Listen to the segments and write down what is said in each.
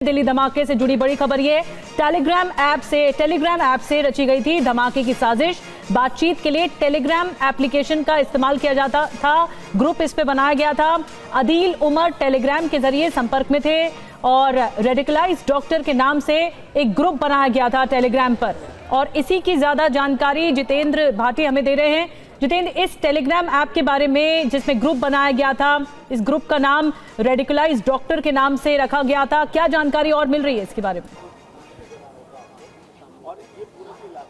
दिल्ली धमाके से जुड़ी बड़ी खबर ये टेलीग्राम ऐप से रची गई थी धमाके की साजिश। बातचीत के लिए टेलीग्राम एप्लीकेशन का इस्तेमाल किया जाता था। ग्रुप इस पे बनाया गया था। अदील उमर टेलीग्राम के जरिए संपर्क में थे और रेडिकलाइज्ड डॉक्टर के नाम से एक ग्रुप बनाया गया था टेलीग्राम पर। और इसी की ज्यादा जानकारी जितेंद्र भाटी हमें दे रहे हैं। जितेंद्र, इस टेलीग्राम ऐप के बारे में जिसमें ग्रुप बनाया गया था, इस ग्रुप का नाम रेडिकलाइज्ड डॉक्टर के नाम से रखा गया था, क्या जानकारी और मिल रही है इसके बारे में?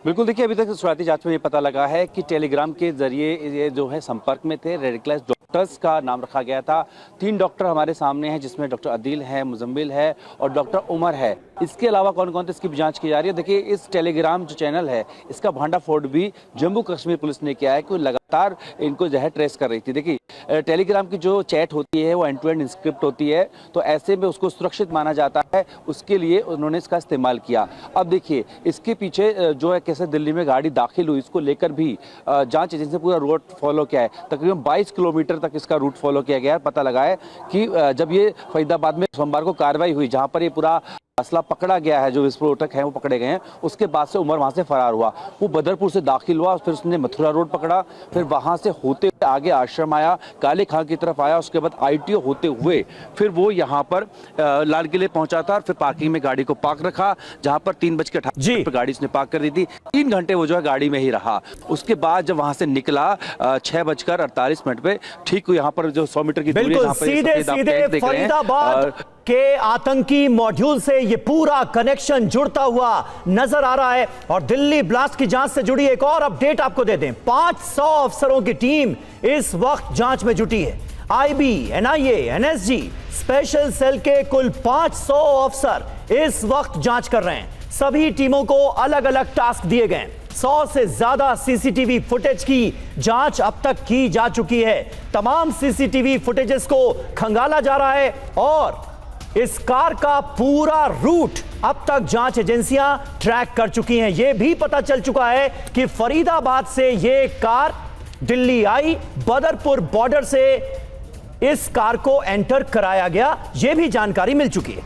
बिल्कुल, देखिए अभी तक शुरुआती जांच में ये पता लगा है कि टेलीग्राम के जरिए ये जो है संपर्क में थे। रेडिकलाइज्ड डॉक्टर्स का नाम रखा गया था। 3 डॉक्टर हमारे सामने हैं, जिसमें डॉक्टर अदील है, मुजम्मिल है और डॉक्टर उमर है। इसके अलावा कौन कौन थे इसकी भी जांच की जा रही है। देखिए, इस टेलीग्राम जो चैनल है इसका भांडाफोड़ भी जम्मू कश्मीर पुलिस ने किया है कि लगातार इनको जो है ट्रेस कर रही थी। देखिए, टेलीग्राम की जो चैट होती है वो एंड टू एंड इंस्क्रिप्ट होती है, तो ऐसे में उसको सुरक्षित माना जाता है, उसके लिए उन्होंने इसका इस्तेमाल किया। अब देखिए, इसके पीछे जो है कैसे दिल्ली में गाड़ी दाखिल हुई, इसको लेकर भी जांच एजेंसी ने पूरा रूट फॉलो किया है। तकरीबन 22 किलोमीटर तक इसका रूट फॉलो किया गया है। पता लगा है कि जब ये फरीदाबाद में सोमवार को कार्रवाई हुई, जहां पर ये पूरा असला पकड़ा गया है, जो विस्फोटक हैं वो पकड़े गए हैं, उसके बाद से उमर वहां से फरार हुआ। वो बदरपुर से दाखिल हुआ, फिर उसने मथुरा रोड पकड़ा, फिर वहां से होते हुए आगे आश्रम आया, काले खां की तरफ आया, उसके बाद ITO होते हुए फिर वो यहाँ पर लाल किले पहुंचा था और फिर पार्किंग में गाड़ी को पार्क रखा, जहां पर 3:18 पर गाड़ी उसने पार्क कर दी थी। 3 घंटे वो जो है गाड़ी में ही रहा। उसके बाद जब वहां से निकला 6:48 पे, ठीक यहाँ पर जो 100 मीटर की दूरी है, सीधे फरीदाबाद के आतंकी मॉड्यूल से ये पूरा कनेक्शन जुड़ता हुआ नजर आ रहा है। और दिल्ली ब्लास्ट की जांच से जुड़ी एक और अपडेट आपको दे दें। 500 अफसरों की टीम इस वक्त जांच में जुटी है। IB, NIA, NSG special cell के कुल 500 अफसर इस वक्त जांच कर रहे हैं। सभी टीमों को अलग अलग टास्क दिए गए। 100 से ज्यादा CCTV फुटेज की जांच अब तक की जा चुकी है। तमाम CCTV फुटेजेस को खंगाला जा रहा है और इस कार का पूरा रूट अब तक जांच एजेंसियां ट्रैक कर चुकी हैं। यह भी पता चल चुका है कि फरीदाबाद से यह कार दिल्ली आई, बदरपुर बॉर्डर से इस कार को एंटर कराया गया, यह भी जानकारी मिल चुकी है।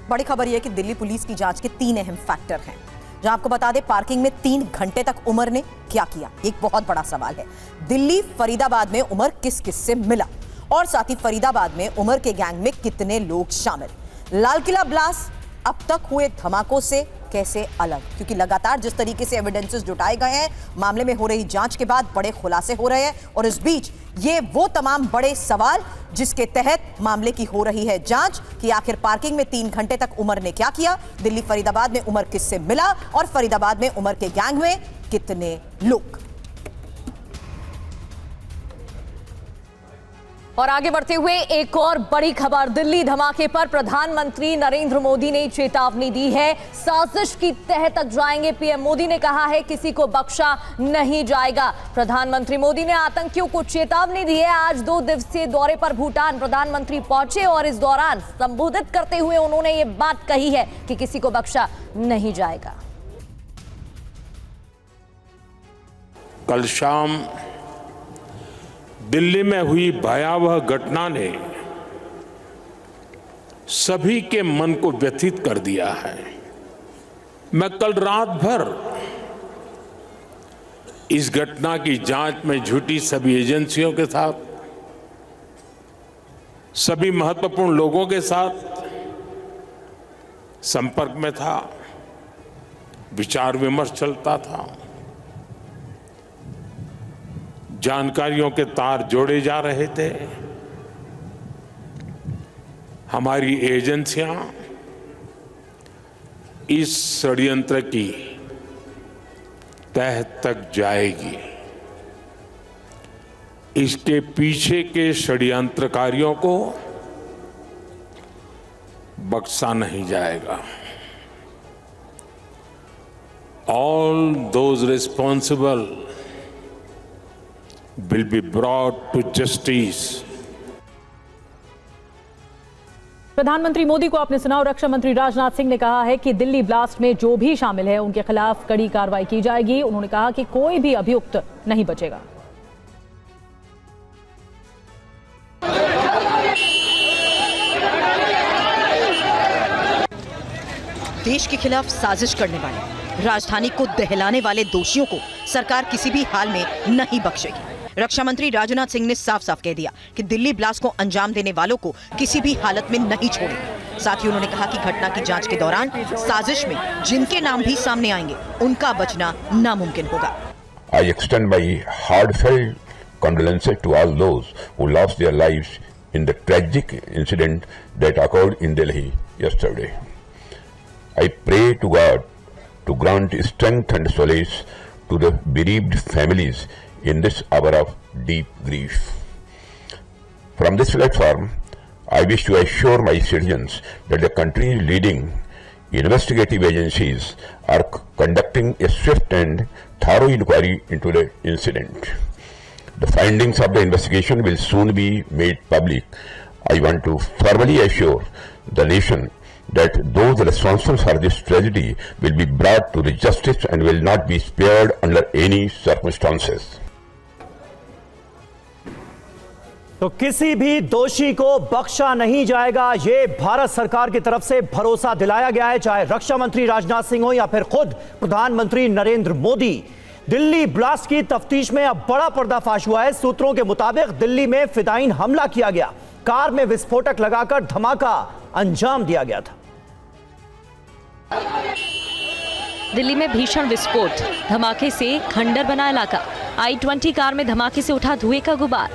बड़ी खबर यह कि दिल्ली पुलिस की जांच के 3 अहम फैक्टर हैं, जहां आपको बता दें पार्किंग में 3 घंटे तक उमर ने क्या किया, एक बहुत बड़ा सवाल है। दिल्ली फरीदाबाद में उमर किस किस से मिला और साथ ही फरीदाबाद में उमर के गैंग में कितने लोग शामिल। लाल किला ब्लास्ट अब तक हुए धमाकों से कैसे अलग, क्योंकि लगातार जिस तरीके से एविडेंसेस जुटाए गए हैं, मामले में हो रही जांच के बाद बड़े खुलासे हो रहे हैं और इस बीच ये वो तमाम बड़े सवाल जिसके तहत मामले की हो रही है जांच कि आखिर पार्किंग में 3 घंटे तक उमर ने क्या किया, दिल्ली फरीदाबाद में उमर किससे मिला और फरीदाबाद में उमर के गैंग में कितने लोग। और आगे बढ़ते हुए एक और बड़ी खबर, दिल्ली धमाके पर प्रधानमंत्री नरेंद्र मोदी ने चेतावनी दी है। साजिश की तह तक जाएंगे। PM मोदी ने कहा है किसी को बख्शा नहीं जाएगा। प्रधानमंत्री मोदी ने आतंकियों को चेतावनी दी है। आज 2 दिवसीय दौरे पर भूटान प्रधानमंत्री पहुंचे और इस दौरान संबोधित करते हुए उन्होंने ये बात कही है कि किसी को बख्शा नहीं जाएगा। कल शाम दिल्ली में हुई भयावह घटना ने सभी के मन को व्यथित कर दिया है। मैं कल रात भर इस घटना की जांच में जुटी सभी एजेंसियों के साथ, सभी महत्वपूर्ण लोगों के साथ संपर्क में था, विचार विमर्श चलता था, जानकारियों के तार जोड़े जा रहे थे। हमारी एजेंसियां इस षड्यंत्र की तह तक जाएगी। इसके पीछे के षड्यंत्रकारियों को बख्शा नहीं जाएगा। All those responsible will be brought to justice. प्रधानमंत्री मोदी को आपने सुना और रक्षा मंत्री राजनाथ सिंह ने कहा है कि दिल्ली ब्लास्ट में जो भी शामिल है उनके खिलाफ कड़ी कार्रवाई की जाएगी। उन्होंने कहा कि कोई भी अभियुक्त नहीं बचेगा। देश के खिलाफ साजिश करने वाले, राजधानी को दहलाने वाले दोषियों को सरकार किसी भी हाल में नहीं बख्शेगी। रक्षा मंत्री राजनाथ सिंह ने साफ साफ कह दिया कि दिल्ली ब्लास्ट को अंजाम देने वालों को किसी भी हालत में नहीं छोड़ेगी। साथ ही उन्होंने कहा कि घटना की जांच के दौरान साजिश में जिनके नाम भी सामने आएंगे उनका बचना नामुमकिन होगा। I extend my heartfelt condolences to all those who lost their lives in the tragic incident that occurred in Delhi yesterday. I pray to God to grant strength and solace to the bereaved families in this hour of deep grief. From this platform, I wish to assure my citizens that the country's leading investigative agencies are conducting a swift and thorough inquiry into the incident. The findings of the investigation will soon be made public. I want to formally assure the nation that those responsible for this tragedy will be brought to the justice and will not be spared under any circumstances. तो किसी भी दोषी को बख्शा नहीं जाएगा, ये भारत सरकार की तरफ से भरोसा दिलाया गया है, चाहे रक्षा मंत्री राजनाथ सिंह हो या फिर खुद प्रधानमंत्री नरेंद्र मोदी। दिल्ली ब्लास्ट की तफ्तीश में अब बड़ा पर्दाफाश हुआ है। सूत्रों के मुताबिक दिल्ली में फिदायीन हमला किया गया, कार में विस्फोटक लगाकर धमाका अंजाम दिया गया था। दिल्ली में भीषण विस्फोट, धमाके से खंडर बना इलाका। I-20 कार में धमाके से उठा धुएं का गुबार,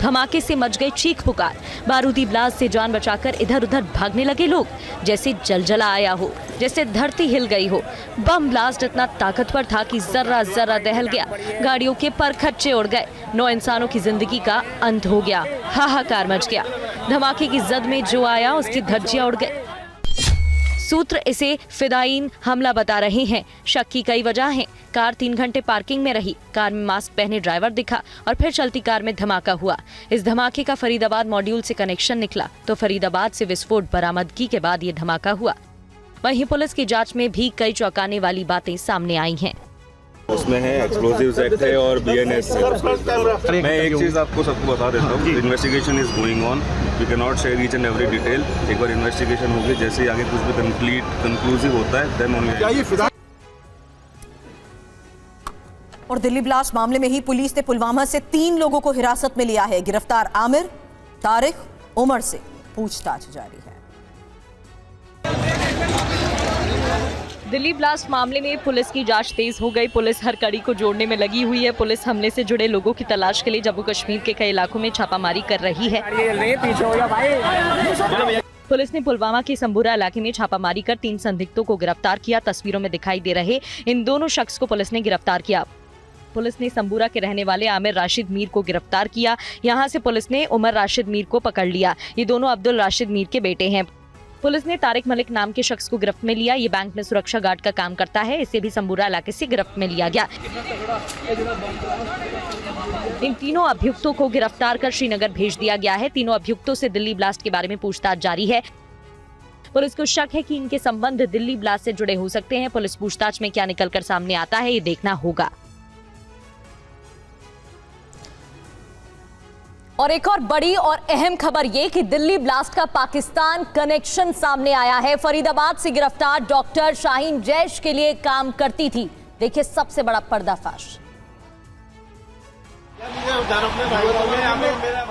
धमाके से मच गई चीख पुकार। बारूदी ब्लास्ट से जान बचाकर इधर उधर भागने लगे लोग, जैसे जलजला आया हो, जैसे धरती हिल गई हो। बम ब्लास्ट इतना ताकतवर था कि जर्रा जर्रा दहल गया, गाड़ियों के परखच्चे उड़ गए, 9 इंसानों की जिंदगी का अंत हो गया, हाहाकार मच गया। धमाके की जद में जो आया उसकी धज्जियां उड़ गई। सूत्र इसे फिदायीन हमला बता रहे हैं। शक की कई वजह हैं। कार 3 घंटे पार्किंग में रही, कार में मास्क पहने ड्राइवर दिखा और फिर चलती कार में धमाका हुआ। इस धमाके का फरीदाबाद मॉड्यूल से कनेक्शन निकला तो फरीदाबाद से विस्फोट बरामदगी के बाद ये धमाका हुआ। वहीं पुलिस की जांच में भी कई चौंकाने वाली बातें सामने आई हैं। उसमें है एक्सप्लोजिव्स एक्ट है और BNS है। मैं एक चीज़ आपको सबको बता देता हूँ, investigation is going on, we can not share each and every detail. एक बार इन्वेस्टिगेशन होगी, जैसे ही आगे कुछ भी कंक्लूसिव होता है देन ओनली। और दिल्ली ब्लास्ट मामले में ही पुलिस ने पुलवामा से 3 लोगों को हिरासत में लिया है। गिरफ्तार आमिर, तारिक, उमर से पूछताछ जारी है। दिल्ली ब्लास्ट मामले में पुलिस की जांच तेज हो गई। पुलिस हर कड़ी को जोड़ने में लगी हुई है। पुलिस हमले से जुड़े लोगों की तलाश के लिए जम्मू कश्मीर के कई इलाकों में छापामारी कर रही है। पुलिस ने पुलवामा के संबूरा इलाके में छापामारी कर 3 संदिग्धों को गिरफ्तार किया। तस्वीरों में दिखाई दे रहे इन दोनों शख्स को पुलिस ने गिरफ्तार किया। पुलिस ने संबूरा के रहने वाले आमिर राशिद मीर को गिरफ्तार किया। यहाँ से पुलिस ने उमर राशिद मीर को पकड़ लिया। ये दोनों अब्दुल राशिद मीर के बेटे हैं। पुलिस ने तारिक मलिक नाम के शख्स को गिरफ्त में लिया। ये बैंक में सुरक्षा गार्ड का काम करता है। इसे भी संबूरा इलाके से गिरफ्त में लिया गया। इन तीनों अभियुक्तों को गिरफ्तार कर श्रीनगर भेज दिया गया है। तीनों अभियुक्तों से दिल्ली ब्लास्ट के बारे में पूछताछ जारी है। पुलिस को शक है कि इनके संबंध दिल्ली ब्लास्ट से जुड़े हो सकते हैं। पुलिस पूछताछ में क्या निकलकर सामने आता है, ये देखना होगा। और एक और बड़ी और अहम खबर ये कि दिल्ली ब्लास्ट का पाकिस्तान कनेक्शन सामने आया है। फरीदाबाद से गिरफ्तार डॉक्टर शाहीन जैश के लिए काम करती थी। देखिए सबसे बड़ा पर्दाफाश।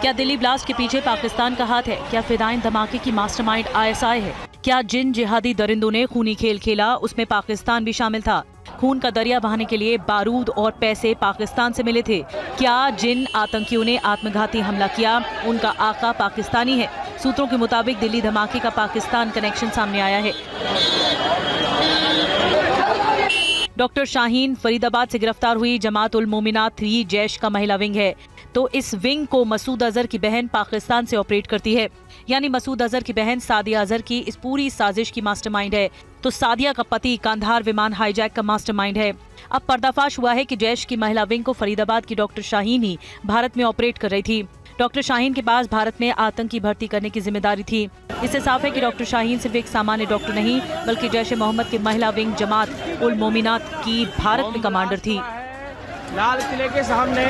क्या दिल्ली ब्लास्ट के पीछे पाकिस्तान का हाथ है? क्या फिदायीन धमाके की मास्टरमाइंड ISI है? क्या जिन जिहादी दरिंदों ने खूनी खेल खेला उसमें पाकिस्तान भी शामिल था? खून का दरिया बहाने के लिए बारूद और पैसे पाकिस्तान से मिले थे। क्या जिन आतंकियों ने आत्मघाती हमला किया उनका आका पाकिस्तानी है? सूत्रों के मुताबिक दिल्ली धमाके का पाकिस्तान कनेक्शन सामने आया है। डॉक्टर शाहीन फरीदाबाद से गिरफ्तार हुई जमात उल मोमिनात 3 जैश का महिला विंग है। तो इस विंग को मसूद अजहर की बहन पाकिस्तान से ऑपरेट करती है। यानी मसूद अजहर की बहन सादिया अजहर की इस पूरी साजिश की मास्टरमाइंड है। तो सादिया का पति कांधार विमान हाईजैक का मास्टरमाइंड है। अब पर्दाफाश हुआ है कि जैश की महिला विंग को फरीदाबाद की डॉक्टर शाहीन ही भारत में ऑपरेट कर रही थी। डॉक्टर शाहीन के पास भारत में आतंकी भर्ती करने की जिम्मेदारी थी। इससे साफ है कि डॉक्टर शाहीन सिर्फ एक सामान्य डॉक्टर नहीं बल्कि जैश ए मोहम्मद की महिला विंग जमात उल मोमिनात की भारत में कमांडर थी। लाल किले के सामने